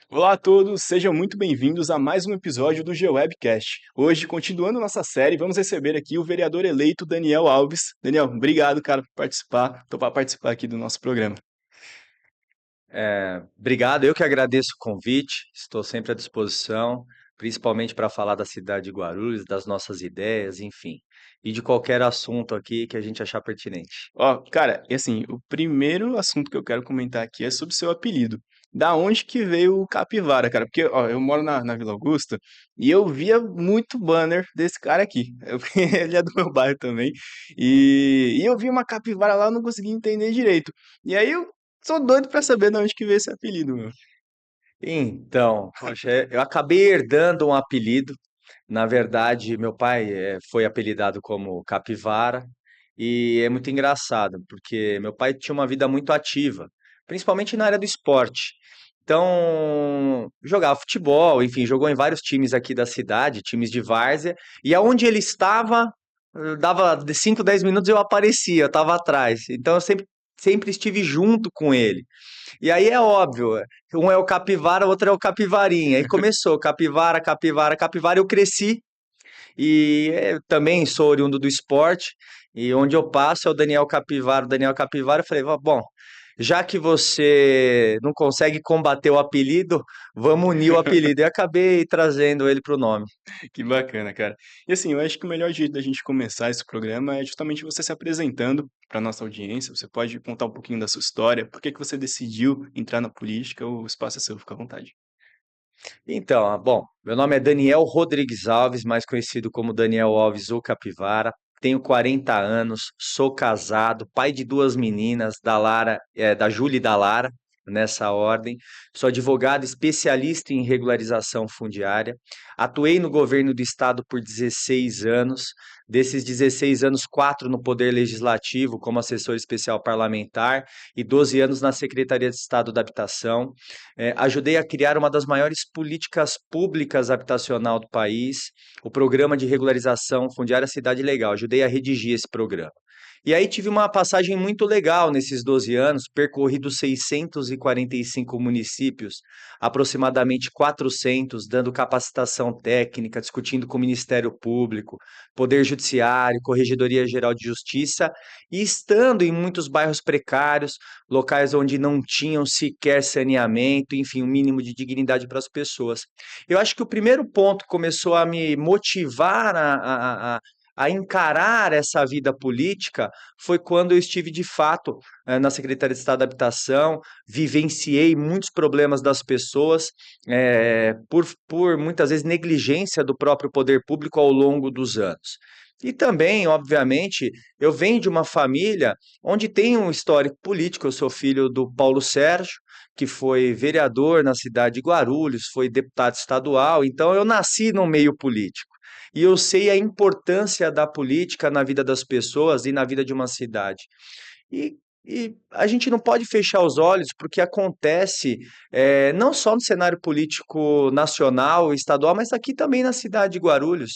Olá a todos, sejam muito bem-vindos a mais um episódio do GeoWebcast. Hoje, continuando nossa série, vamos receber aqui o vereador eleito Daniel Alves. Daniel, obrigado, cara, por participar, topar participar aqui do nosso programa. Obrigado, eu que agradeço o convite, estou sempre à disposição, principalmente para falar da cidade de Guarulhos, das nossas ideias, enfim, e de qualquer assunto aqui que a gente achar pertinente. Ó, cara, e assim, o primeiro assunto que eu quero comentar aqui é sobre o seu apelido. Da onde que veio o Capivara, cara? Porque, ó, eu moro na Vila Augusta e eu via muito banner desse cara aqui. Ele é do meu bairro também. E eu vi uma capivara lá, eu não conseguia entender direito. E aí eu sou doido pra saber de onde que veio esse apelido, meu. Então, poxa, eu acabei herdando um apelido. Na verdade, meu pai foi apelidado como Capivara e é muito engraçado, porque meu pai tinha uma vida muito ativa, principalmente na área do esporte. Então, jogava futebol, enfim, jogou em vários times aqui da cidade, times de várzea, e aonde ele estava, dava de 5, 10 minutos eu aparecia, eu estava atrás. Então, eu sempre estive junto com ele. E aí é óbvio, um é o capivara, o outro é o capivarinha. Aí começou, capivara, capivara, capivara. Eu cresci e também sou oriundo do esporte. E onde eu passo é o Daniel Capivara, o Daniel Capivara. Eu falei, bom, já que você não consegue combater o apelido, vamos unir o apelido. E acabei trazendo ele para o nome. Que bacana, cara. E assim, eu acho que o melhor jeito da gente começar esse programa é justamente você se apresentando para nossa audiência. Você pode contar um pouquinho da sua história, por que que você decidiu entrar na política, o espaço é seu, fica à vontade. Então, bom, meu nome é Daniel Rodrigues Alves, mais conhecido como Daniel Alves ou Capivara. Tenho 40 anos, sou casado, pai de duas meninas, da Lara, da Júlia e da Lara, nessa ordem. Sou advogado especialista em regularização fundiária. Atuei no governo do estado por 16 anos. Desses 16 anos, 4 no Poder Legislativo, como assessor especial parlamentar, e 12 anos na Secretaria de Estado da Habitação. Ajudei a criar uma das maiores políticas públicas habitacional do país, o Programa de Regularização Fundiária Cidade Legal. Ajudei a redigir esse programa. E aí tive uma passagem muito legal nesses 12 anos, percorri dos 645 municípios, aproximadamente 400, dando capacitação técnica, discutindo com o Ministério Público, Poder Judiciário, Corregedoria Geral de Justiça, e estando em muitos bairros precários, locais onde não tinham sequer saneamento, enfim, um mínimo de dignidade para as pessoas. Eu acho que o primeiro ponto que começou a me motivar a encarar essa vida política foi quando eu estive de fato na Secretaria de Estado da Habitação, vivenciei muitos problemas das pessoas por muitas vezes negligência do próprio poder público ao longo dos anos. E também, obviamente, eu venho de uma família onde tem um histórico político. Eu sou filho do Paulo Sérgio, que foi vereador na cidade de Guarulhos, foi deputado estadual, então eu nasci no meio político. E eu sei a importância da política na vida das pessoas e na vida de uma cidade. E, e a gente não pode fechar os olhos porque acontece não só no cenário político nacional, estadual, mas aqui também na cidade de Guarulhos.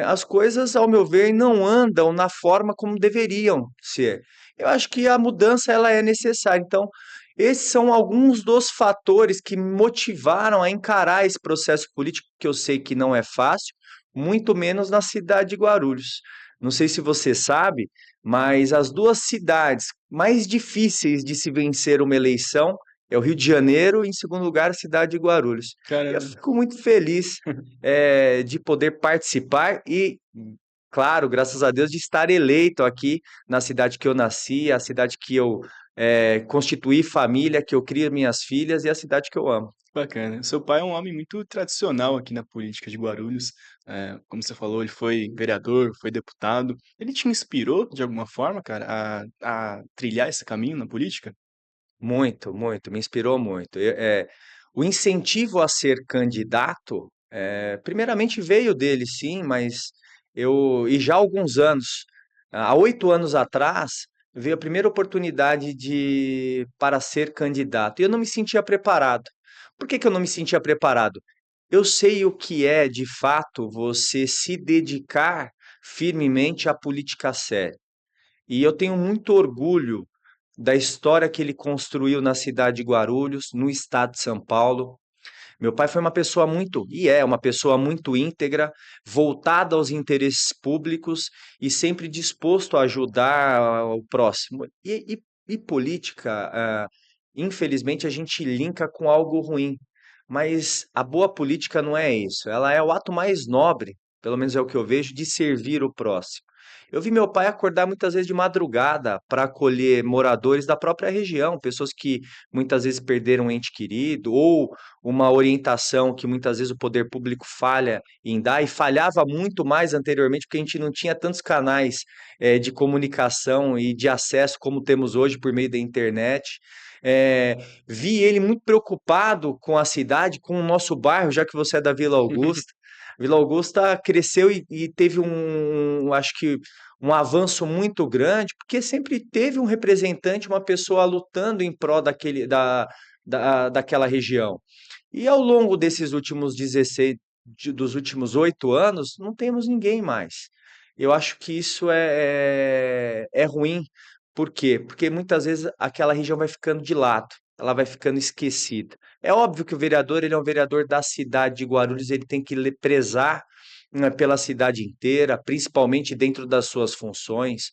As coisas, ao meu ver, não andam na forma como deveriam ser. Eu acho que a mudança ela é necessária. Então, esses são alguns dos fatores que me motivaram a encarar esse processo político, que eu sei que não é fácil, muito menos na cidade de Guarulhos. Não sei se você sabe, mas as duas cidades mais difíceis de se vencer uma eleição é o Rio de Janeiro e, em segundo lugar, a cidade de Guarulhos. E eu Caramba. fico muito feliz de poder participar e, claro, graças a Deus, de estar eleito aqui na cidade que eu nasci, a cidade que eu constituí família, que eu crio minhas filhas e a cidade que eu amo. Bacana. Seu pai é um homem muito tradicional aqui na política de Guarulhos. Como você falou, ele foi vereador, foi deputado. Ele te inspirou de alguma forma, cara, a trilhar esse caminho na política? Muito, muito, me inspirou muito. O incentivo a ser candidato, primeiramente veio dele, sim, mas e já há alguns anos, há 8 anos atrás, veio a primeira oportunidade para ser candidato. E eu não me sentia preparado. Por que que eu não me sentia preparado? Eu sei o que é, de fato, você se dedicar firmemente à política séria. E eu tenho muito orgulho da história que ele construiu na cidade de Guarulhos, no estado de São Paulo. Meu pai foi uma pessoa muito, e é uma pessoa muito íntegra, voltada aos interesses públicos e sempre disposto a ajudar o próximo. E política, infelizmente, a gente linka com algo ruim, mas a boa política não é isso. Ela é o ato mais nobre, pelo menos é o que eu vejo, de servir o próximo. Eu vi meu pai acordar muitas vezes de madrugada para acolher moradores da própria região, pessoas que muitas vezes perderam um ente querido, ou uma orientação que muitas vezes o poder público falha em dar, e falhava muito mais anteriormente, porque a gente não tinha tantos canais de comunicação e de acesso como temos hoje por meio da internet. Eh, Vi ele muito preocupado com a cidade, com o nosso bairro, já que você é da Vila Augusta. Vila Augusta cresceu e teve acho que um avanço muito grande, porque sempre teve um representante, uma pessoa lutando em prol daquela região. E ao longo desses últimos 16, dos últimos 8 anos, não temos ninguém mais. Eu acho que isso é ruim. Por quê? Porque muitas vezes aquela região vai ficando de lado, ela vai ficando esquecida. É óbvio que o vereador, ele é um vereador da cidade de Guarulhos, ele tem que prezar, né, pela cidade inteira, principalmente dentro das suas funções,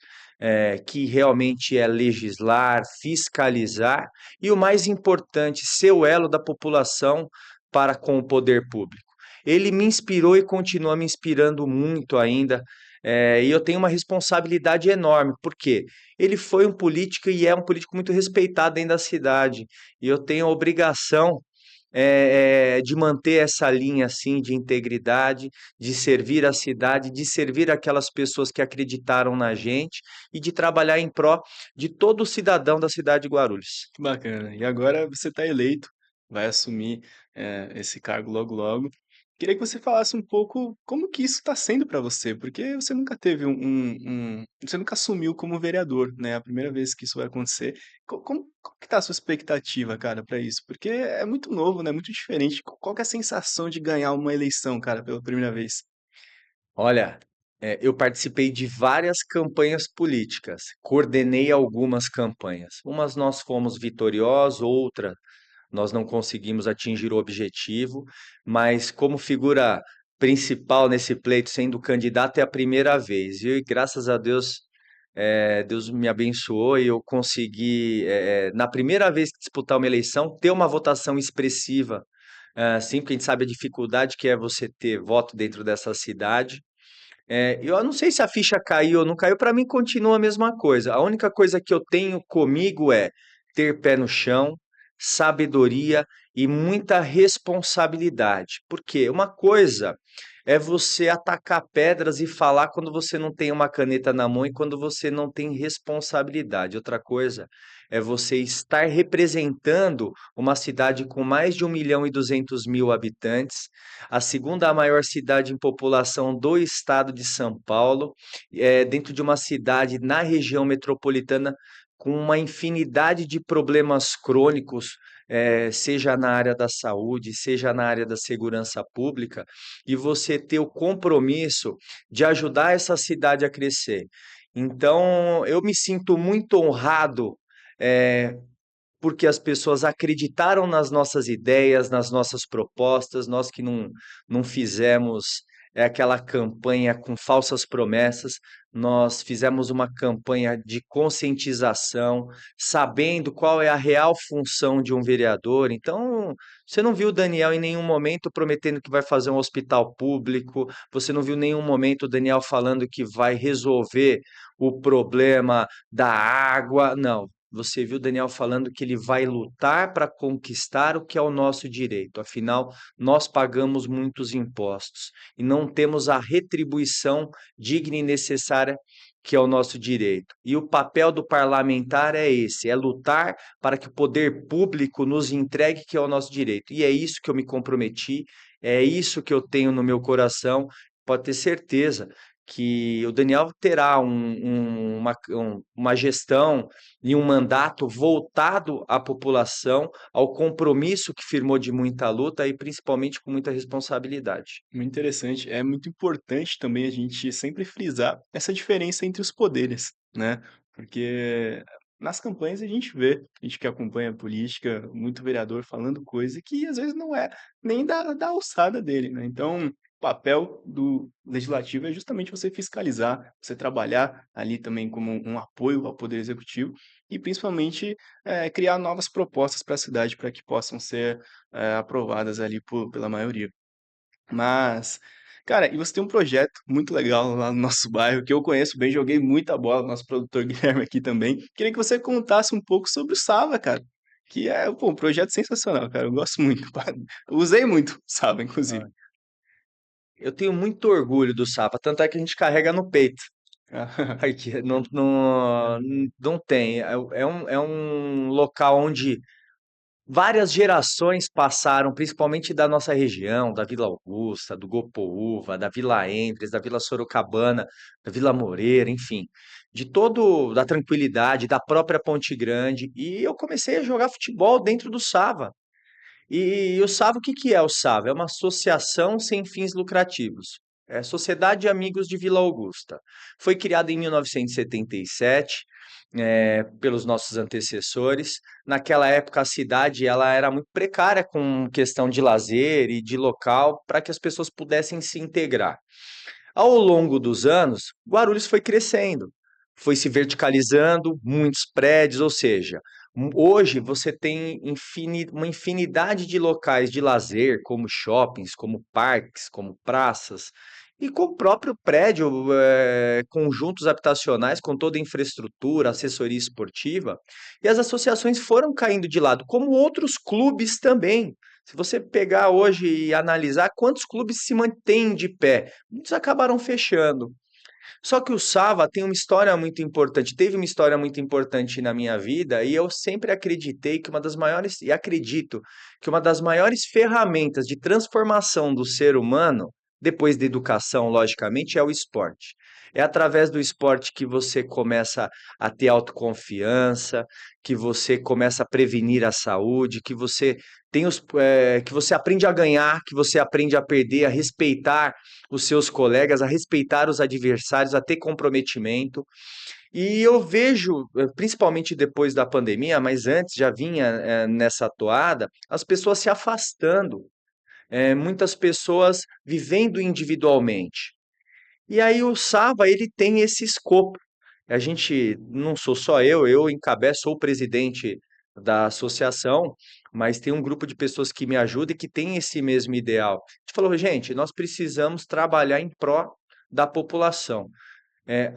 que realmente é legislar, fiscalizar e o mais importante, ser o elo da população para com o poder público. Ele me inspirou e continua me inspirando muito ainda, e eu tenho uma responsabilidade enorme, porque ele foi um político e é um político muito respeitado dentro da cidade, e eu tenho a obrigação de manter essa linha assim de integridade, de servir a cidade, de servir aquelas pessoas que acreditaram na gente e de trabalhar em pró de todo cidadão da cidade de Guarulhos. Que bacana. E agora você está eleito, vai assumir, esse cargo logo logo. Queria que você falasse um pouco como que isso está sendo para você, porque você nunca teve você nunca assumiu como vereador, né, é a primeira vez que isso vai acontecer. Como que tá a sua expectativa, cara, para isso? Porque é muito novo, né, muito diferente. Qual que é a sensação de ganhar uma eleição, cara, pela primeira vez? Olha, eu participei de várias campanhas políticas, coordenei algumas campanhas. Umas nós fomos vitoriosos, outra nós não conseguimos atingir o objetivo, mas como figura principal nesse pleito, sendo candidato, é a primeira vez. E graças a Deus, Deus me abençoou e eu consegui, na primeira vez que disputar uma eleição, ter uma votação expressiva. Sim, porque a gente sabe a dificuldade que é você ter voto dentro dessa cidade. Eu não sei se a ficha caiu ou não caiu, para mim continua a mesma coisa. A única coisa que eu tenho comigo é ter pé no chão, sabedoria e muita responsabilidade. Porque uma coisa é você atacar pedras e falar quando você não tem uma caneta na mão e quando você não tem responsabilidade. Outra coisa é você estar representando uma cidade com mais de 1.200.000 habitantes, a segunda maior cidade em população do estado de São Paulo, dentro de uma cidade na região metropolitana com uma infinidade de problemas crônicos, seja na área da saúde, seja na área da segurança pública, e você ter o compromisso de ajudar essa cidade a crescer. Então, eu me sinto muito honrado, eh, porque as pessoas acreditaram nas nossas ideias, nas nossas propostas, nós que não fizemos aquela campanha com falsas promessas, nós fizemos uma campanha de conscientização, sabendo qual é a real função de um vereador. Então, você não viu o Daniel em nenhum momento prometendo que vai fazer um hospital público, você não viu em nenhum momento o Daniel falando que vai resolver o problema da água, não. Você viu Daniel falando que ele vai lutar para conquistar o que é o nosso direito. Afinal, nós pagamos muitos impostos e não temos a retribuição digna e necessária que é o nosso direito. E o papel do parlamentar é esse, é lutar para que o poder público nos entregue que é o nosso direito. E é isso que eu me comprometi, é isso que eu tenho no meu coração. Pode ter certeza que o Daniel terá uma gestão e um mandato voltado à população, ao compromisso que firmou de muita luta e principalmente com muita responsabilidade. Muito interessante. É muito importante também a gente sempre frisar essa diferença entre os poderes, né? Porque nas campanhas a gente vê, a gente que acompanha a política, muito vereador falando coisa que às vezes não é nem da alçada dele, né? Então, o papel do legislativo é justamente você fiscalizar, você trabalhar ali também como um apoio ao poder executivo e principalmente criar novas propostas para a cidade para que possam ser aprovadas ali pela maioria. Mas, cara, e você tem um projeto muito legal lá no nosso bairro, que eu conheço bem, joguei muita bola, nosso produtor Guilherme aqui também. Queria que você contasse um pouco sobre o Sava, cara. Que é, pô, um projeto sensacional, cara. Eu gosto muito. Usei muito o Sava, inclusive. Ah, eu tenho muito orgulho do Sapa, tanto é que a gente carrega no peito. Aqui, não tem. É um local onde várias gerações passaram, principalmente da nossa região, da Vila Augusta, do Gopoúva, da Vila Endres, da Vila Sorocabana, da Vila Moreira, enfim, da tranquilidade, da própria Ponte Grande. E eu comecei a jogar futebol dentro do Sava. E o SAV, o que que é o SAV? É uma associação sem fins lucrativos. É Sociedade de Amigos de Vila Augusta. Foi criada em 1977, pelos nossos antecessores. Naquela época, a cidade ela era muito precária com questão de lazer e de local para que as pessoas pudessem se integrar. Ao longo dos anos, Guarulhos foi crescendo, foi se verticalizando, muitos prédios, ou seja, hoje você tem uma infinidade de locais de lazer, como shoppings, como parques, como praças, e com o próprio prédio, conjuntos habitacionais, com toda a infraestrutura, assessoria esportiva, e as associações foram caindo de lado, como outros clubes também. Se você pegar hoje e analisar quantos clubes se mantêm de pé, muitos acabaram fechando. Só que o Sava tem uma história muito importante, teve uma história muito importante na minha vida, e eu sempre acreditei que uma das maiores, e acredito que uma das maiores ferramentas de transformação do ser humano, depois da educação, logicamente, é o esporte. É através do esporte que você começa a ter autoconfiança, que você começa a prevenir a saúde, que você aprende a ganhar, que você aprende a perder, a respeitar os seus colegas, a respeitar os adversários, a ter comprometimento. E eu vejo, principalmente depois da pandemia, mas antes já vinha nessa toada, as pessoas se afastando, muitas pessoas vivendo individualmente. E aí o Sava, ele tem esse escopo. A gente, não sou só eu encabeço, sou o presidente da associação, mas tem um grupo de pessoas que me ajudam e que tem esse mesmo ideal. A gente falou, gente, nós precisamos trabalhar em pró da população.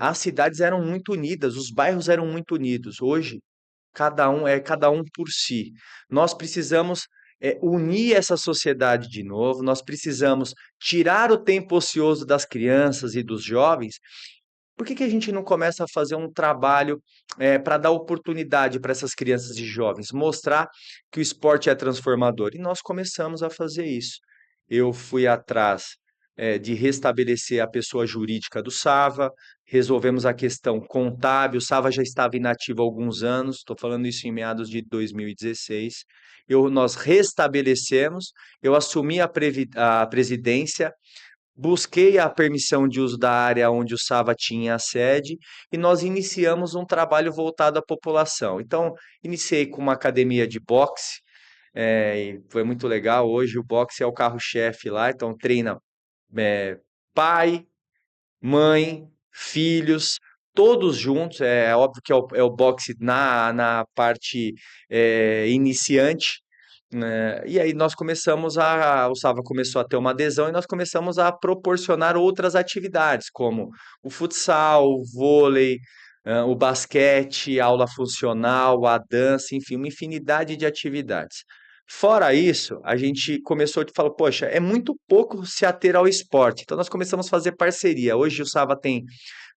As cidades eram muito unidas, os bairros eram muito unidos. Hoje, cada um por si. Nós precisamos unir essa sociedade de novo, nós precisamos tirar o tempo ocioso das crianças e dos jovens. Por que que a gente não começa a fazer um trabalho para dar oportunidade para essas crianças e jovens, mostrar que o esporte é transformador? E nós começamos a fazer isso. Eu fui atrás de restabelecer a pessoa jurídica do Sava, resolvemos a questão contábil. O Sava já estava inativo há alguns anos, estou falando isso em meados de 2016. Nós restabelecemos, eu assumi a presidência, busquei a permissão de uso da área onde o Sava tinha a sede e nós iniciamos um trabalho voltado à população. Então, iniciei com uma academia de boxe, e foi muito legal. Hoje o boxe é o carro-chefe lá, então treina é, pai, mãe, filhos, todos juntos. É óbvio que é o boxe na parte iniciante, né? E aí o Sava começou a ter uma adesão e nós começamos a proporcionar outras atividades, como o futsal, o vôlei, o basquete, a aula funcional, a dança, enfim, uma infinidade de atividades. Fora isso, a gente começou a falar, poxa, é muito pouco se ater ao esporte. Então nós começamos a fazer parceria. Hoje o Sava tem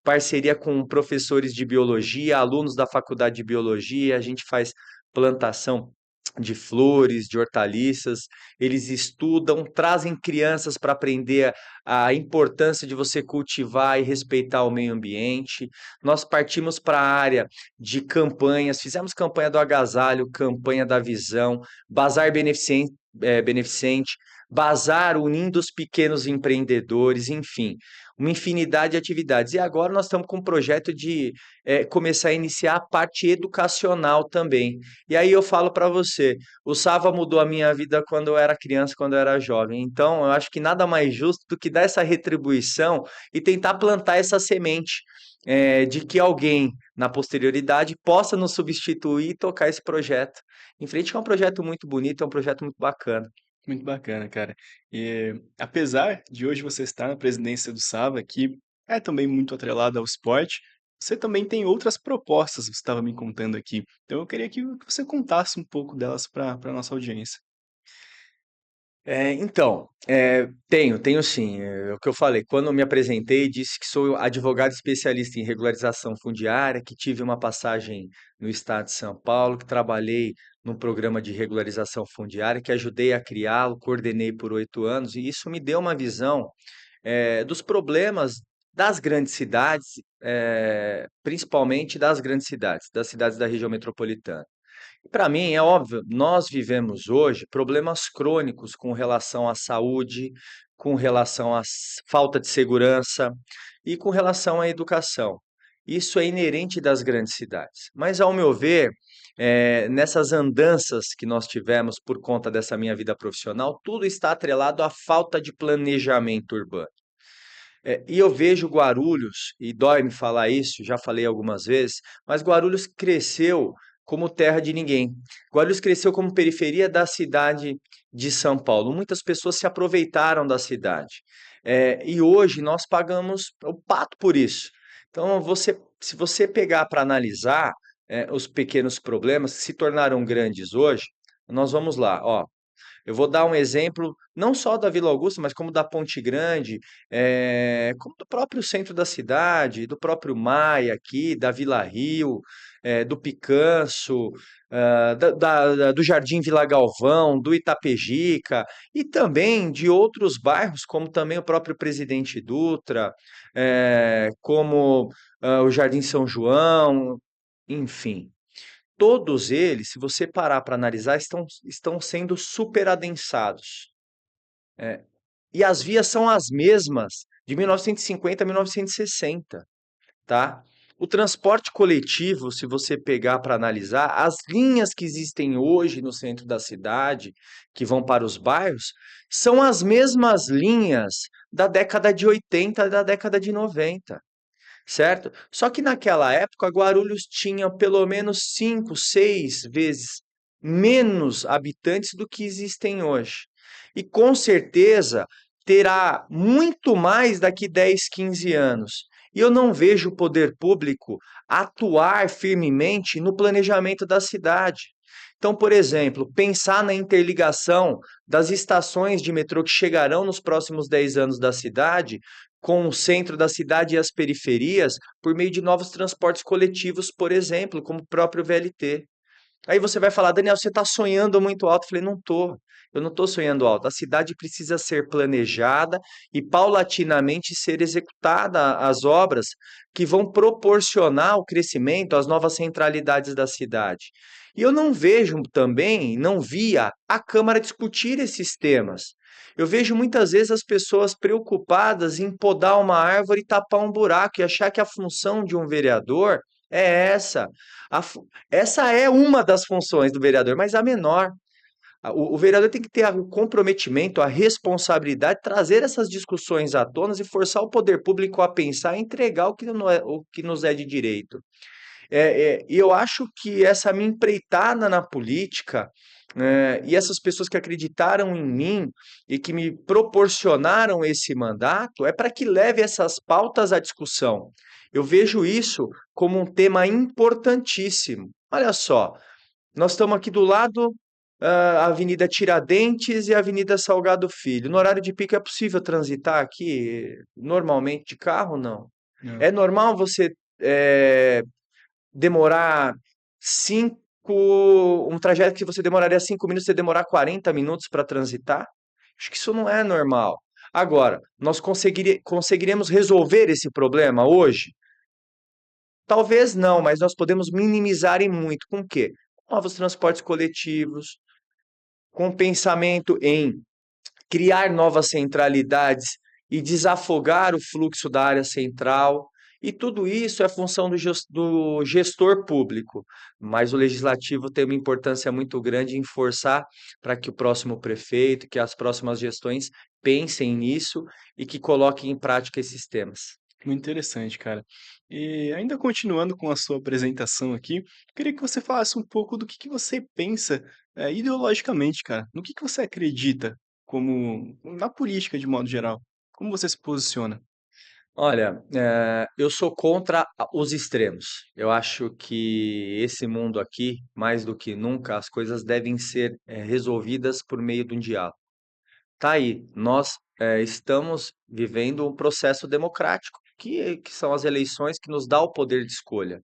parceria com professores de biologia, alunos da faculdade de biologia, a gente faz plantação de flores, de hortaliças, eles estudam, trazem crianças para aprender a importância de você cultivar e respeitar o meio ambiente. Nós partimos para a área de campanhas, fizemos campanha do agasalho, campanha da visão, bazar beneficente, beneficente. Bazar unindo os pequenos empreendedores, enfim, uma infinidade de atividades. E agora nós estamos com um projeto de começar a iniciar a parte educacional também. E aí eu falo para você, o Sava mudou a minha vida quando eu era criança, quando eu era jovem. Então, eu acho que nada mais justo do que dar essa retribuição e tentar plantar essa semente de que alguém na posterioridade possa nos substituir e tocar esse projeto em frente, que é um projeto muito bonito, é um projeto muito bacana. Muito bacana, cara. E apesar de hoje você estar na presidência do Sava, que é também muito atrelado ao esporte, você também tem outras propostas, você estava me contando aqui. Então eu queria que você contasse um pouco delas para nossa audiência. Tenho sim. É o que eu falei. Quando eu me apresentei, disse que sou advogado especialista em regularização fundiária, que tive uma passagem no estado de São Paulo, que trabalhei num programa de regularização fundiária, que ajudei a criá-lo, coordenei por 8 anos, e isso me deu uma visão dos problemas das grandes cidades, principalmente das cidades da região metropolitana. Para mim, é óbvio, nós vivemos hoje problemas crônicos com relação à saúde, com relação à falta de segurança e com relação à educação. Isso é inerente das grandes cidades. Mas, ao meu ver, nessas andanças que nós tivemos por conta dessa minha vida profissional, tudo está atrelado à falta de planejamento urbano. E eu vejo Guarulhos, e dói-me falar isso, já falei algumas vezes, mas Guarulhos cresceu como terra de ninguém. Guarulhos cresceu como periferia da cidade de São Paulo. Muitas pessoas se aproveitaram da cidade. E hoje nós pagamos o pato por isso. Então, se você pegar para analisar os pequenos problemas que se tornaram grandes hoje, nós vamos lá, ó. Eu vou dar um exemplo, não só da Vila Augusta, mas como da Ponte Grande, como do próprio centro da cidade, do próprio Maia aqui, da Vila Rio, do Picanço, do Jardim Vila Galvão, do Itapejica, e também de outros bairros, como também o próprio Presidente Dutra, como o Jardim São João, enfim. Todos eles, se você parar para analisar, estão sendo superadensados. E as vias são as mesmas de 1950 a 1960, tá? O transporte coletivo, se você pegar para analisar, as linhas que existem hoje no centro da cidade, que vão para os bairros, são as mesmas linhas da década de 80 e da década de 90. Certo? Só que naquela época, Guarulhos tinha pelo menos 5, 6 vezes menos habitantes do que existem hoje. E com certeza terá muito mais daqui 10, 15 anos. E eu não vejo o poder público atuar firmemente no planejamento da cidade. Então, por exemplo, pensar na interligação das estações de metrô que chegarão nos próximos 10 anos da cidade com o centro da cidade e as periferias por meio de novos transportes coletivos, por exemplo, como o próprio VLT. Aí você vai falar, Daniel, você está sonhando muito alto. Eu falei, não estou. Eu não estou sonhando alto. A cidade precisa ser planejada e paulatinamente ser executada as obras que vão proporcionar o crescimento, as novas centralidades da cidade. E eu não vejo também, não via a Câmara discutir esses temas. Eu vejo muitas vezes as pessoas preocupadas em podar uma árvore e tapar um buraco e achar que a função de um vereador é essa. A fu- Essa é uma das funções do vereador, mas a menor. O vereador tem que ter o comprometimento, a responsabilidade de trazer essas discussões à tona e forçar o poder público a pensar e entregar o que nos é de direito. E eu acho que essa minha empreitada na política, e essas pessoas que acreditaram em mim e que me proporcionaram esse mandato, é para que leve essas pautas à discussão. Eu vejo isso como um tema importantíssimo. Olha só, nós estamos aqui do lado, Avenida Tiradentes e Avenida Salgado Filho. No horário de pico é possível transitar aqui normalmente de carro? Não. Não. É normal você eh, demorar cinco, um trajeto que você demoraria 5 minutos, você demorar 40 minutos para transitar? Acho que isso não é normal. Agora, nós conseguiremos resolver esse problema hoje? Talvez não, mas nós podemos minimizar e muito. Com o quê? Com novos transportes coletivos, com pensamento em criar novas centralidades e desafogar o fluxo da área central. E tudo isso é função do gestor público, mas o legislativo tem uma importância muito grande em forçar para que o próximo prefeito, que as próximas gestões pensem nisso e que coloquem em prática esses temas. Muito interessante, cara. E ainda continuando com a sua apresentação aqui, queria que você falasse um pouco do que você pensa, ideologicamente, cara. No que você acredita como na política de modo geral? Como você se posiciona? Olha, eu sou contra os extremos. Eu acho que esse mundo aqui, mais do que nunca, as coisas devem ser, resolvidas por meio de um diálogo. Tá aí, nós, estamos vivendo um processo democrático, que são as eleições que nos dá o poder de escolha.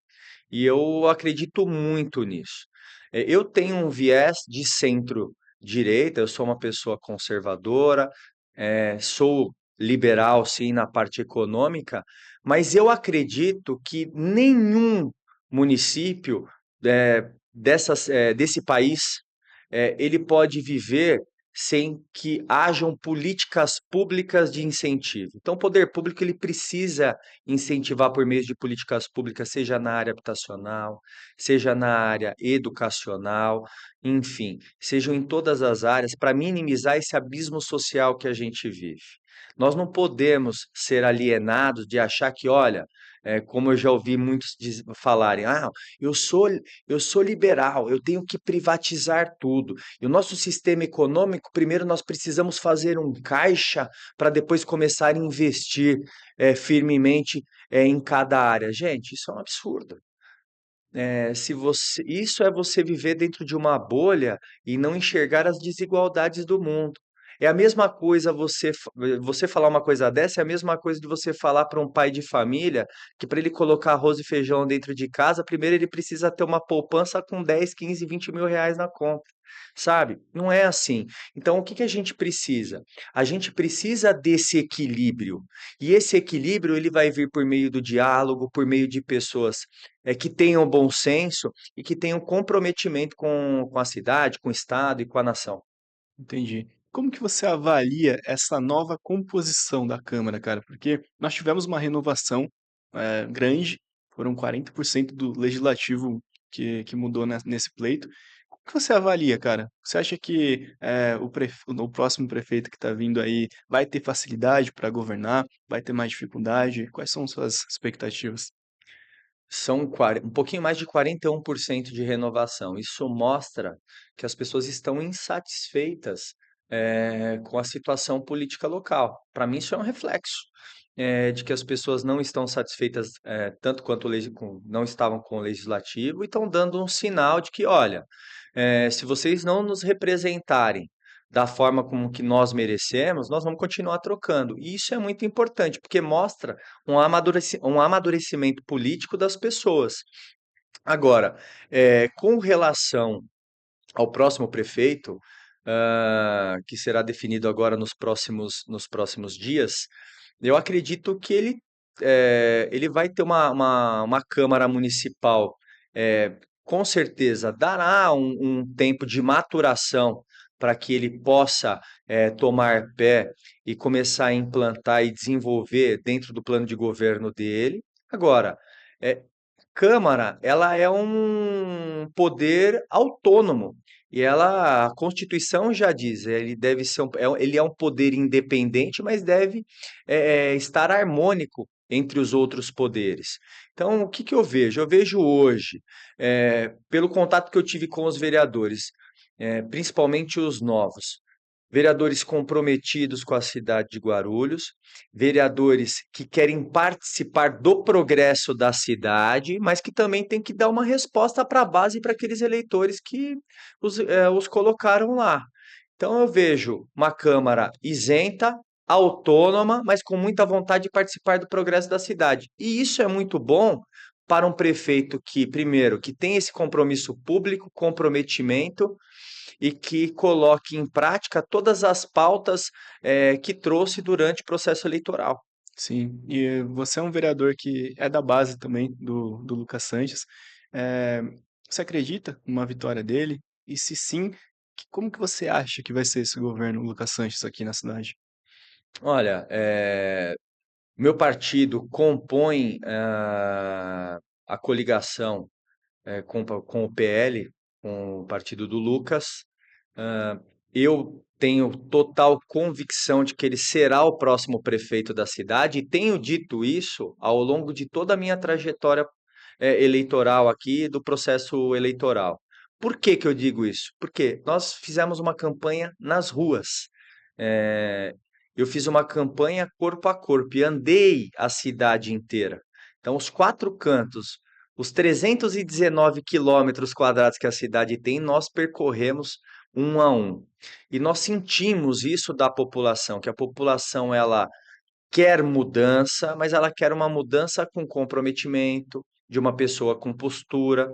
E eu acredito muito nisso. Eu tenho um viés de centro-direita, eu sou uma pessoa conservadora, sou liberal, sim, na parte econômica, mas eu acredito que nenhum município, desse país, ele pode viver sem que hajam políticas públicas de incentivo. Então, o poder público ele precisa incentivar por meio de políticas públicas, seja na área habitacional, seja na área educacional, enfim, sejam em todas as áreas, para minimizar esse abismo social que a gente vive. Nós não podemos ser alienados de achar que, olha, como eu já ouvi muitos falarem, eu sou liberal, eu tenho que privatizar tudo. E o nosso sistema econômico, primeiro nós precisamos fazer um caixa para depois começar a investir firmemente em cada área. Gente, isso é um absurdo. Se você, isso é você viver dentro de uma bolha e não enxergar as desigualdades do mundo. É a mesma coisa você falar uma coisa dessa, é a mesma coisa de você falar para um pai de família que para ele colocar arroz e feijão dentro de casa, primeiro ele precisa ter uma poupança com 10, 15, 20 mil reais na conta, sabe? Não é assim. Então, o que que a gente precisa? A gente precisa desse equilíbrio. E esse equilíbrio ele vai vir por meio do diálogo, por meio de pessoas que tenham bom senso e que tenham comprometimento com a cidade, com o estado e com a nação. Entendi. Como que você avalia essa nova composição da Câmara, cara? Porque nós tivemos uma renovação, grande, foram 40% do legislativo que mudou nesse pleito. Como que você avalia, cara? Você acha que, o próximo prefeito que está vindo aí vai ter facilidade para governar? Vai ter mais dificuldade? Quais são suas expectativas? São um pouquinho mais de 41% de renovação. Isso mostra que as pessoas estão insatisfeitas, com a situação política local. Para mim, isso é um reflexo, de que as pessoas não estão satisfeitas, tanto quanto não estavam com o legislativo e estão dando um sinal de que, olha, se vocês não nos representarem da forma como que nós merecemos, nós vamos continuar trocando. E isso é muito importante, porque mostra um amadurecimento político das pessoas. Agora, com relação ao próximo prefeito, que será definido agora nos próximos dias, eu acredito que ele vai ter uma Câmara Municipal, com certeza dará um tempo de maturação para que ele possa tomar pé e começar a implantar e desenvolver dentro do plano de governo dele. Agora, eh, Câmara, ela é um poder autônomo e a Constituição já diz, ele deve ser ele é um poder independente, mas deve estar harmônico entre os outros poderes. Então, o que que eu vejo? Eu vejo hoje, pelo contato que eu tive com os vereadores, principalmente os novos, vereadores comprometidos com a cidade de Guarulhos, vereadores que querem participar do progresso da cidade, mas que também tem que dar uma resposta para a base, para aqueles eleitores que os colocaram lá. Então eu vejo uma Câmara isenta, autônoma, mas com muita vontade de participar do progresso da cidade. E isso é muito bom para um prefeito que, primeiro, que tem esse compromisso público, comprometimento, e que coloque em prática todas as pautas, que trouxe durante o processo eleitoral. Sim, e você é um vereador que é da base também do Lucas Sanches. Eh, Você acredita numa vitória dele? E se sim, Como que você acha que vai ser esse governo Lucas Sanches aqui na cidade? Olha, meu partido compõe a coligação com o PL, com o partido do Lucas. Ah, eu tenho total convicção de que ele será o próximo prefeito da cidade e tenho dito isso ao longo de toda a minha trajetória eleitoral aqui, do processo eleitoral. Por que que eu digo isso? Porque nós fizemos uma campanha nas ruas. Eh, eu fiz uma campanha corpo a corpo e andei a cidade inteira. Então, os quatro cantos, os 319 quilômetros quadrados que a cidade tem, nós percorremos um a um. E nós sentimos isso da população, que a população ela quer mudança, mas ela quer uma mudança com comprometimento, de uma pessoa com postura.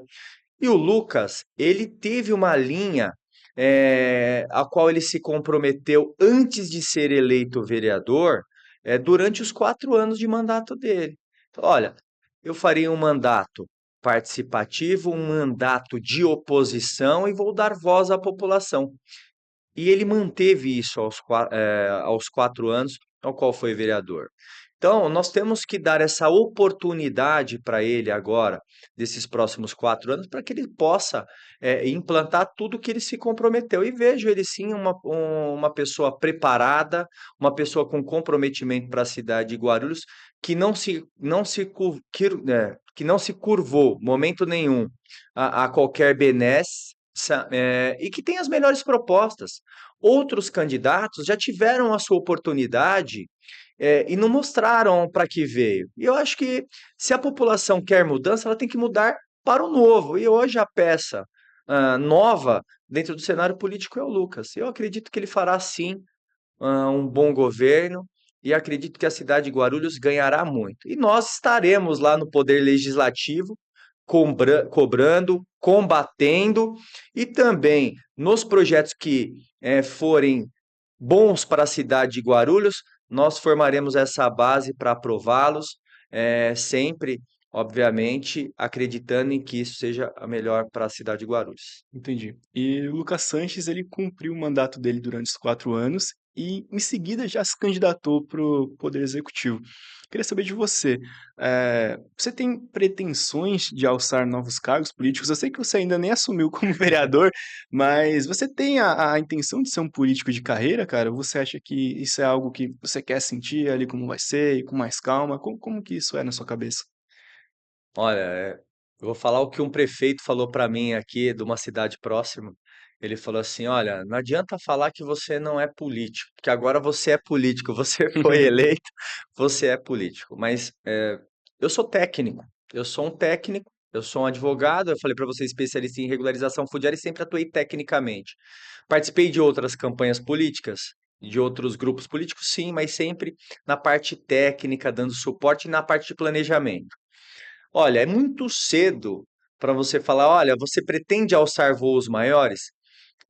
E o Lucas, ele teve uma linha a qual ele se comprometeu antes de ser eleito vereador, durante os 4 anos de mandato dele. Então, olha, eu farei um mandato participativo, um mandato de oposição e vou dar voz à população. E ele manteve isso aos 4 anos, ao qual foi vereador. Então, nós temos que dar essa oportunidade para ele agora, desses próximos 4 anos, para que ele possa implantar tudo que ele se comprometeu. E vejo ele sim uma pessoa preparada, uma pessoa com comprometimento para a cidade de Guarulhos, que não se curvou, momento nenhum, a qualquer benesse, e que tem as melhores propostas. Outros candidatos já tiveram a sua oportunidade e não mostraram para que veio. E eu acho que se a população quer mudança, ela tem que mudar para o novo. E hoje a peça nova dentro do cenário político é o Lucas. Eu acredito que ele fará sim um bom governo e acredito que a cidade de Guarulhos ganhará muito. E nós estaremos lá no Poder Legislativo cobrando, combatendo e também nos projetos que forem bons para a cidade de Guarulhos, nós formaremos essa base para aprová-los, sempre, obviamente, acreditando em que isso seja a melhor para a cidade de Guarulhos. Entendi. E o Lucas Sanches, ele cumpriu o mandato dele durante os 4 anos e, em seguida, já se candidatou para o Poder Executivo. Queria saber de você, você tem pretensões de alçar novos cargos políticos? Eu sei que você ainda nem assumiu como vereador, mas você tem a intenção de ser um político de carreira, cara? Ou você acha que isso é algo que você quer sentir ali como vai ser, e com mais calma? Como que isso é na sua cabeça? Olha, eu vou falar o que um prefeito falou para mim aqui de uma cidade próxima. Ele falou assim: "Olha, não adianta falar que você não é político, porque agora você é político, você foi eleito, você é político". Mas eu sou técnico, eu sou um técnico, eu sou um advogado. Eu falei para você, especialista em regularização fundiária e sempre atuei tecnicamente. Participei de outras campanhas políticas, de outros grupos políticos, sim, mas sempre na parte técnica, dando suporte e na parte de planejamento. Olha, é muito cedo para você falar: "Olha, você pretende alçar voos maiores?".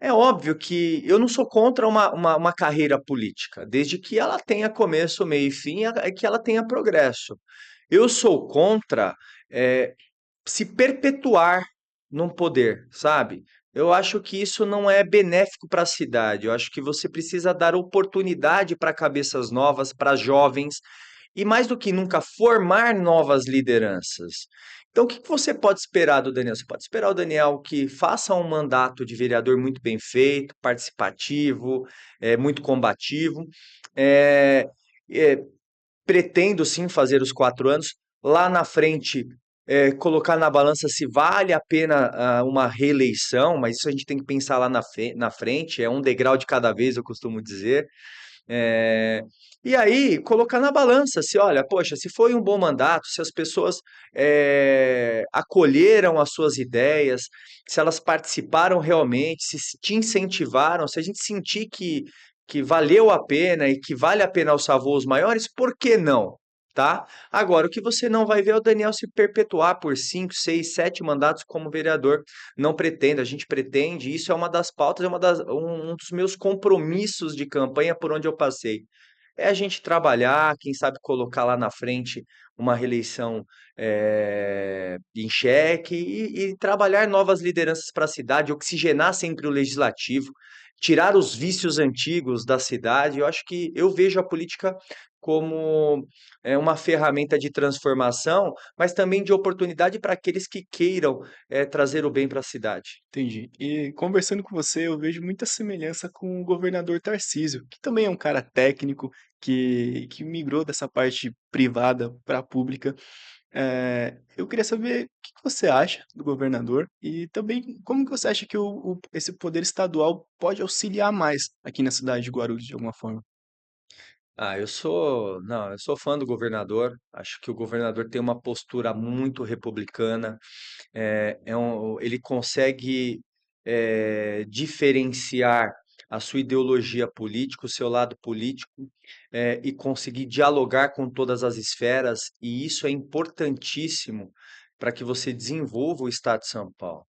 É óbvio que eu não sou contra uma carreira política, desde que ela tenha começo, meio e fim, e que ela tenha progresso. Eu sou contra, eh, se perpetuar num poder, sabe? Eu acho que isso não é benéfico para a cidade. Eu acho que você precisa dar oportunidade para cabeças novas, para jovens, e mais do que nunca, formar novas lideranças. Então, o que que você pode esperar do Daniel? Você pode esperar o Daniel que faça um mandato de vereador muito bem feito, participativo, muito combativo. Eh, eh, Pretendo sim fazer os 4 anos. Lá na frente, colocar na balança se vale a pena uma reeleição, mas isso a gente tem que pensar lá na frente, é um degrau de cada vez, eu costumo dizer. Eh, e aí, colocar na balança se, olha, poxa, se foi um bom mandato, se as pessoas acolheram as suas ideias, se elas participaram realmente, se te incentivaram, se a gente sentir que valeu a pena e que vale a pena alçar voos maiores, por que não? Tá? Agora, o que você não vai ver é o Daniel se perpetuar por 5, 6, 7 mandatos como vereador. Não pretendo, a gente pretende, isso é uma das pautas, um dos meus compromissos de campanha por onde eu passei. é a gente trabalhar, quem sabe colocar lá na frente uma reeleição em xeque e trabalhar novas lideranças para a cidade, oxigenar sempre o legislativo, tirar os vícios antigos da cidade. Eu acho que eu vejo a política como uma ferramenta de transformação, mas também de oportunidade para aqueles que queiram trazer o bem para a cidade. Entendi. E conversando com você, eu vejo muita semelhança com o governador Tarcísio, que também é um cara técnico, que migrou dessa parte privada para a pública. Eu queria saber o que que você acha do governador e também como que você acha que esse poder estadual pode auxiliar mais aqui na cidade de Guarulhos de alguma forma? Não, eu sou fã do governador. Acho que o governador tem uma postura muito republicana. Ele consegue diferenciar a sua ideologia política, o seu lado político, e conseguir dialogar com todas as esferas, e isso é importantíssimo para que você desenvolva o Estado de São Paulo.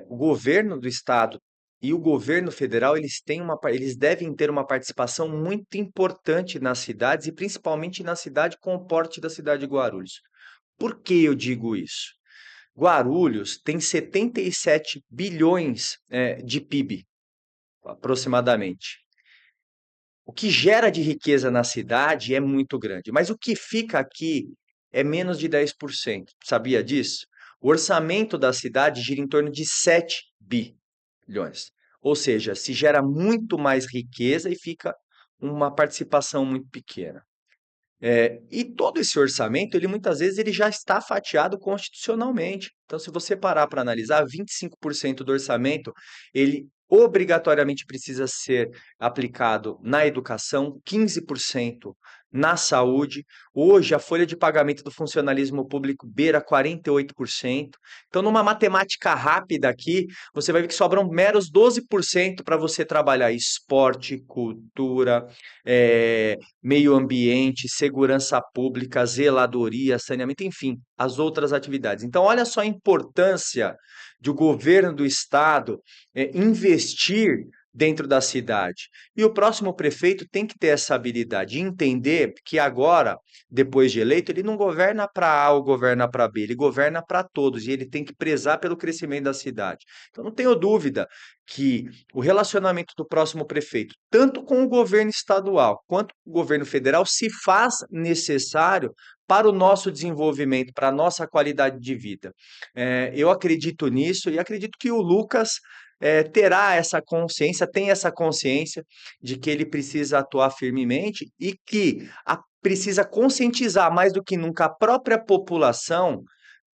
O governo do estado e o governo federal, eles devem ter uma participação muito importante nas cidades e principalmente na cidade com o porte da cidade de Guarulhos. Por que eu digo isso? Guarulhos tem 77 bilhões, de PIB, aproximadamente. O que gera de riqueza na cidade é muito grande, mas o que fica aqui é menos de 10%. Sabia disso? O orçamento da cidade gira em torno de 7 bilhões. Ou seja, se gera muito mais riqueza e fica uma participação muito pequena. E todo esse orçamento, ele muitas vezes ele já está fatiado constitucionalmente. Então, se você parar para analisar, 25% do orçamento, ele obrigatoriamente precisa ser aplicado na educação, 15% na saúde. Hoje, a folha de pagamento do funcionalismo público beira 48%. Então, numa matemática rápida aqui, você vai ver que sobram meros 12% para você trabalhar esporte, cultura, meio ambiente, segurança pública, zeladoria, saneamento, enfim, as outras atividades. Então, olha só a importância de o governo do estado investir dentro da cidade. E o próximo prefeito tem que ter essa habilidade de entender que agora, depois de eleito, ele não governa para A ou governa para B, ele governa para todos e ele tem que prezar pelo crescimento da cidade. Então, não tenho dúvida que o relacionamento do próximo prefeito, tanto com o governo estadual quanto com o governo federal, se faz necessário para o nosso desenvolvimento, para a nossa qualidade de vida. Eu acredito nisso e acredito que o Lucas terá essa consciência, tem essa consciência de que ele precisa atuar firmemente e que precisa conscientizar mais do que nunca a própria população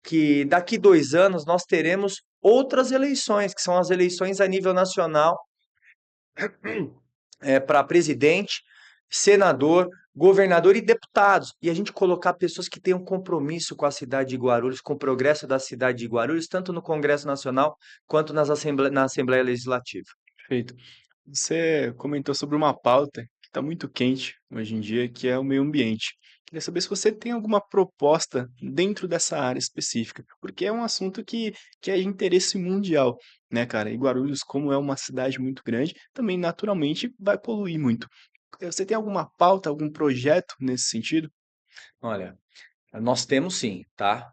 que daqui 2 anos nós teremos outras eleições, que são as eleições a nível nacional, para presidente, senador, governador e deputados. E a gente colocar pessoas que tenham compromisso com a cidade de Guarulhos, com o progresso da cidade de Guarulhos, tanto no Congresso Nacional quanto na Assembleia Legislativa. Perfeito. Você comentou sobre uma pauta que está muito quente hoje em dia, que é o meio ambiente. Queria saber se você tem alguma proposta dentro dessa área específica, porque é um assunto que é de interesse mundial, né, cara? E Guarulhos, como é uma cidade muito grande, também naturalmente vai poluir muito. Você tem alguma pauta, algum projeto nesse sentido? Olha, nós temos sim, tá?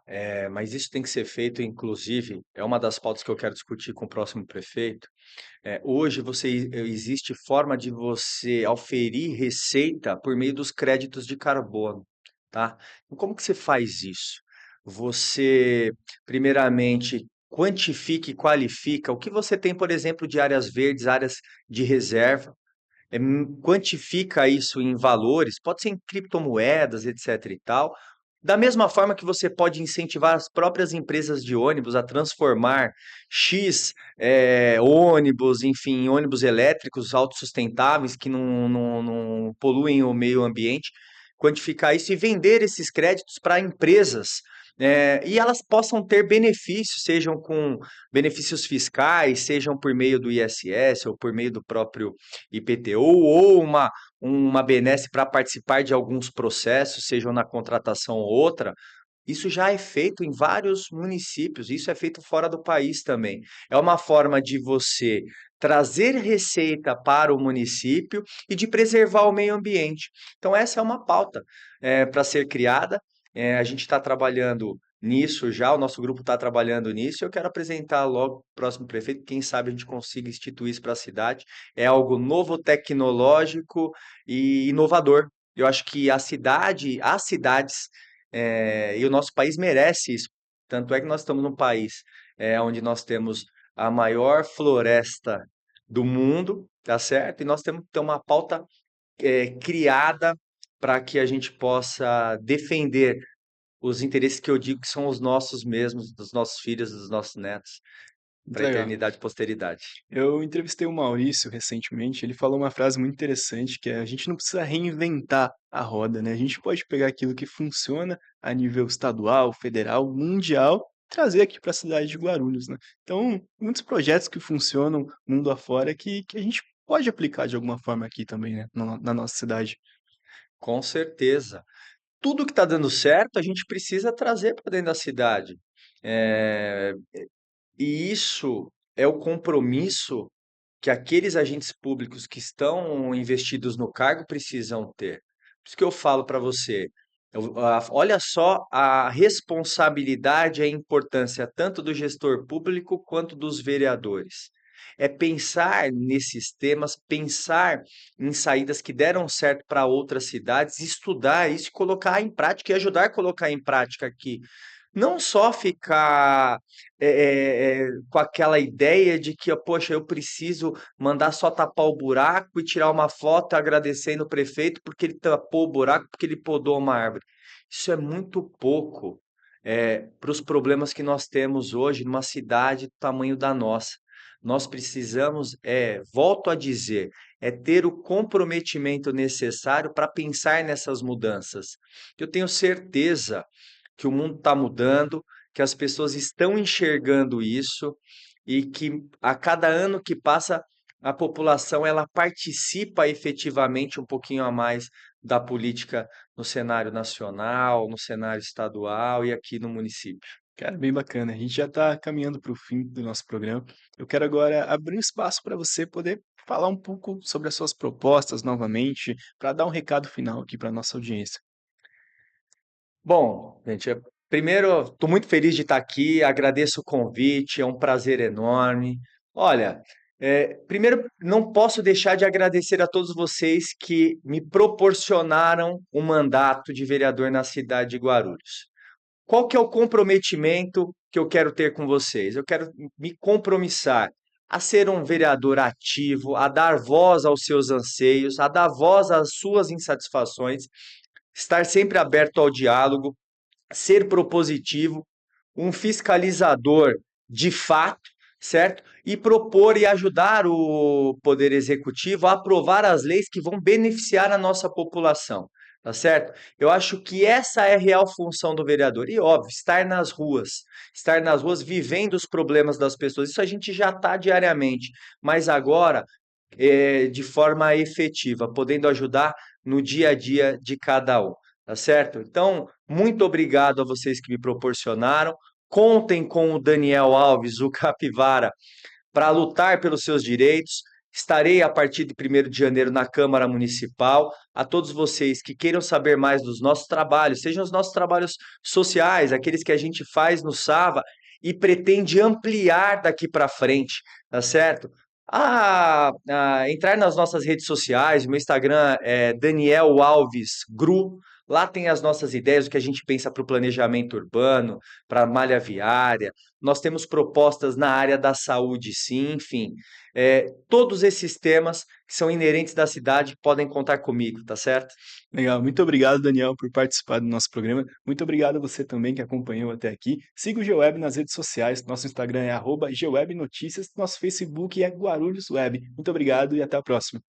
Mas isso tem que ser feito, inclusive, é uma das pautas que eu quero discutir com o próximo prefeito. Hoje existe forma de você auferir receita por meio dos créditos de carbono, tá? Então, como que você faz isso? Você, primeiramente, quantifica e qualifica o que você tem, por exemplo, de áreas verdes, áreas de reserva, quantifica isso em valores, pode ser em criptomoedas, etc e tal. Da mesma forma que você pode incentivar as próprias empresas de ônibus a transformar X ônibus, enfim, em ônibus elétricos autossustentáveis que não poluem o meio ambiente, quantificar isso e vender esses créditos para empresas. E elas possam ter benefícios, sejam com benefícios fiscais, sejam por meio do ISS ou por meio do próprio IPTU, ou uma benesse para participar de alguns processos, sejam na contratação ou outra. Isso já é feito em vários municípios, isso é feito fora do país também. É uma forma de você trazer receita para o município e de preservar o meio ambiente. Então, essa é uma pauta para ser criada. A gente está trabalhando nisso já, o nosso grupo está trabalhando nisso. Eu quero apresentar logo para o próximo prefeito, quem sabe a gente consiga instituir isso para a cidade. É algo novo, tecnológico e inovador. Eu acho que as cidades e o nosso país merece isso. Tanto é que nós estamos num país onde nós temos a maior floresta do mundo, tá certo? E nós temos que ter uma pauta criada para que a gente possa defender os interesses que eu digo que são os nossos mesmos, dos nossos filhos, dos nossos netos, Muito para a legal. eternidade e posteridade. Eu entrevistei o Maurício recentemente, ele falou uma frase muito interessante que é: a gente não precisa reinventar a roda, né? A gente pode pegar aquilo que funciona a nível estadual, federal, mundial, trazer aqui para a cidade de Guarulhos, né? Então, muitos projetos que funcionam mundo afora que a gente pode aplicar de alguma forma aqui também, né? Na nossa cidade. Com certeza. Tudo que está dando certo, a gente precisa trazer para dentro da cidade. Eh, e isso é o compromisso que aqueles agentes públicos que estão investidos no cargo precisam ter. Por isso que eu falo para você, olha só a responsabilidade e a importância tanto do gestor público quanto dos vereadores. É pensar nesses temas, pensar em saídas que deram certo para outras cidades, estudar isso, colocar em prática e ajudar a colocar em prática aqui. Não só ficar com aquela ideia de que, poxa, eu preciso mandar só tapar o buraco e tirar uma foto agradecendo o prefeito porque ele tapou o buraco, porque ele podou uma árvore. Isso é muito pouco para os problemas que nós temos hoje numa cidade do tamanho da nossa. Nós precisamos, volto a dizer, ter o comprometimento necessário para pensar nessas mudanças. Eu tenho certeza que o mundo está mudando, que as pessoas estão enxergando isso e que a cada ano que passa a população ela participa efetivamente um pouquinho a mais da política no cenário nacional, no cenário estadual e aqui no município. Cara, bem bacana. A gente já está caminhando para o fim do nosso programa. Eu quero agora abrir um espaço para você poder falar um pouco sobre as suas propostas novamente, para dar um recado final aqui para nossa audiência. Bom, gente, primeiro, estou muito feliz de estar aqui, agradeço o convite, é um prazer enorme. Olha, primeiro, não posso deixar de agradecer a todos vocês que me proporcionaram o mandato de vereador na cidade de Guarulhos. Qual que é o comprometimento que eu quero ter com vocês? Eu quero me compromissar a ser um vereador ativo, a dar voz aos seus anseios, a dar voz às suas insatisfações, estar sempre aberto ao diálogo, ser propositivo, um fiscalizador de fato, certo? E propor e ajudar o Poder Executivo a aprovar as leis que vão beneficiar a nossa população, tá certo? Eu acho que essa é a real função do vereador. E, óbvio, estar nas ruas vivendo os problemas das pessoas. Isso a gente já está diariamente, mas agora de forma efetiva, podendo ajudar no dia a dia de cada um, tá certo? Então, muito obrigado a vocês que me proporcionaram. Contem com o Daniel Alves, o Capivara, para lutar pelos seus direitos. Estarei a partir de 1º de janeiro na Câmara Municipal. A todos vocês que queiram saber mais dos nossos trabalhos, sejam os nossos trabalhos sociais, aqueles que a gente faz no Sava e pretende ampliar daqui para frente, tá certo? Entrar nas nossas redes sociais, o meu Instagram é Daniel Alves Gru. Lá tem as nossas ideias, o que a gente pensa para o planejamento urbano, para a malha viária. Nós temos propostas na área da saúde, sim, enfim. Todos esses temas que são inerentes da cidade podem contar comigo, tá certo? Legal, muito obrigado, Daniel, por participar do nosso programa. Muito obrigado a você também que acompanhou até aqui. Siga o GeoWeb nas redes sociais. Nosso Instagram é @GeoWebNotícias, nosso Facebook é Guarulhos Web. Muito obrigado e até a próxima.